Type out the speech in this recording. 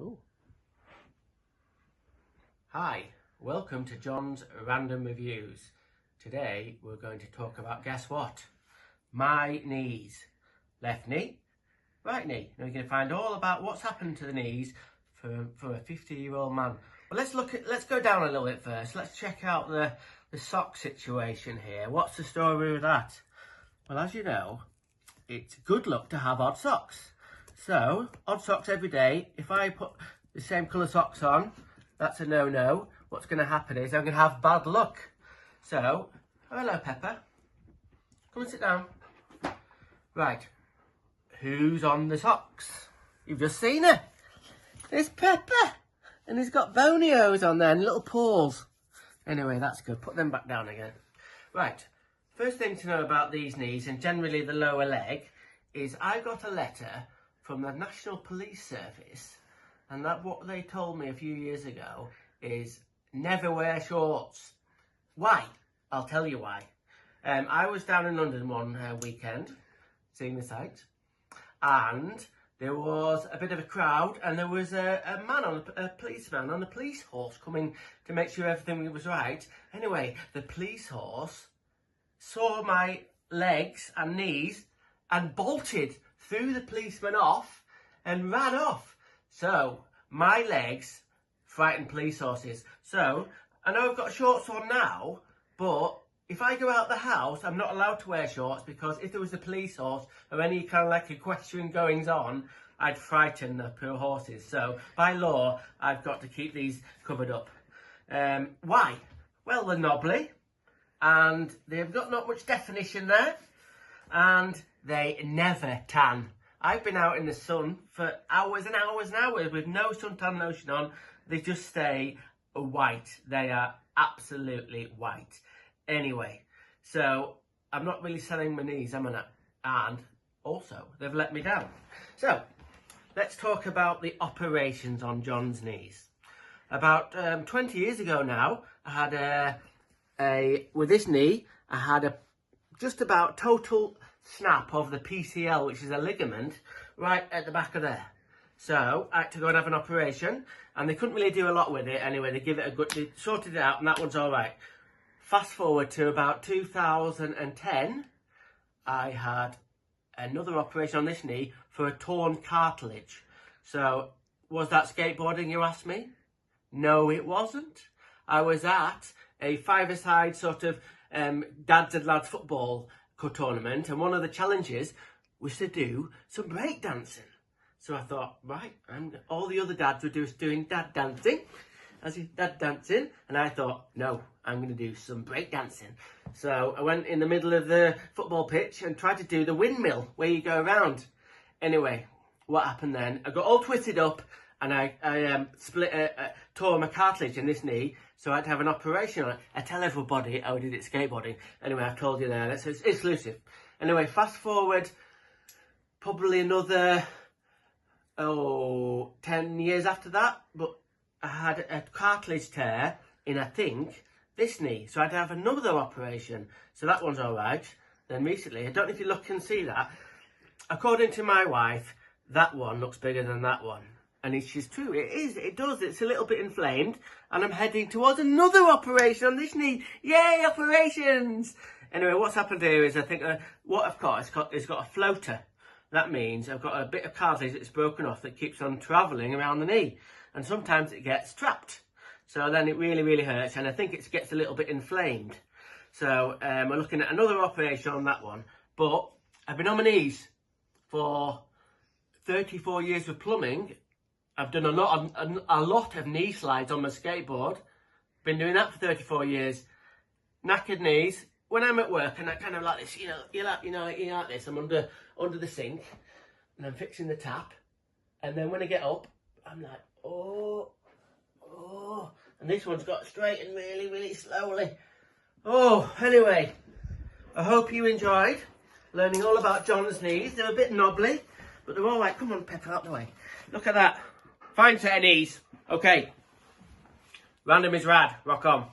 Ooh. Hi, welcome to John's Random Reviews. Today we're going to talk about, guess what? My knees. Left knee, right knee. Now you're going to find all about what's happened to the knees for a 50-year-old man. But let's go down a little bit first. Let's check out the sock situation here. What's the story with that? Well, as you know, it's good luck to have odd socks. So, odd socks every day. If I put the same colour socks on, that's a no-no. What's going to happen is I'm going to have bad luck. So, hello Pepper. Come and sit down. Right. Who's on the socks? You've just seen her. It's Pepper. And he's got bonios on there and little paws. Anyway, that's good. Put them back down again. Right. First thing to know about these knees, and generally the lower leg, is I got a letter from the National Police Service, and that what they told me a few years ago is never wear shorts. Why? I'll tell you why. I was down in London one weekend, seeing the sights, and there was a bit of a crowd, and there was a policeman on a police horse coming to make sure everything was right. Anyway, the police horse saw my legs and knees and bolted threw the policeman off and ran off. So my legs frightened police horses. So I know I've got shorts on now, but if I go out the house, I'm not allowed to wear shorts, because if there was a police horse or any kind of like equestrian goings on, I'd frighten the poor horses. So by law, I've got to keep these covered up. Why? Well, they're knobbly, and they've got not much definition there, and they never tan. I've been out in the sun for hours and hours and hours with no suntan lotion on. They just stay white. They are absolutely white. Anyway, so I'm not really selling my knees, am I not? And also, they've let me down. So, let's talk about the operations on John's knees. About 20 years ago now, I had with this knee, I had a just about total snap of the PCL, which is a ligament, right at the back of there. So I had to go and have an operation, and they couldn't really do a lot with it. Anyway, they sorted it out, and that one's all right. Fast forward to about 2010, I had another operation on this knee for a torn cartilage. So was that skateboarding, you ask me? No, it wasn't. I was at a five-a-side sort of dads and lads football tournament, and one of the challenges was to do some break dancing. So I thought, right, all the other dads were just doing dad dancing, and I thought, no, I'm going to do some break dancing. So I went in the middle of the football pitch and tried to do the windmill where you go around. Anyway, what happened then? I got all twisted up, and I tore my cartilage in this knee, so I had to have an operation on it. I tell everybody how I did it skateboarding. Anyway, I've told you there, that's exclusive. Anyway, fast forward probably another 10 years after that, but I had a cartilage tear in, I think, this knee, so I had to have another operation. So that one's all right. Then recently, I don't know if you look and see that, according to my wife, that one looks bigger than that one. And she's true, it does, it's a little bit inflamed, and I'm heading towards another operation on this knee. Yay, operations! Anyway, what's happened here is I think what I've got, it's got a floater. That means I've got a bit of cartilage that's broken off that keeps on travelling around the knee, and sometimes it gets trapped. So then it really, really hurts, and I think it gets a little bit inflamed. So we're looking at another operation on that one, but I've been on my knees for 34 years with plumbing. I've done a lot of knee slides on my skateboard. Been doing that for 34 years. Knackered knees. When I'm at work and I kind of like this, you're like this. I'm under the sink and I'm fixing the tap. And then when I get up, I'm like, oh. And this one's got straightened really, really slowly. Oh, anyway, I hope you enjoyed learning all about John's knees. They're a bit knobbly, but they're all right. Come on, Pepper, out the way. Look at that. Fine set of knees. Okay. Random is rad. Rock on.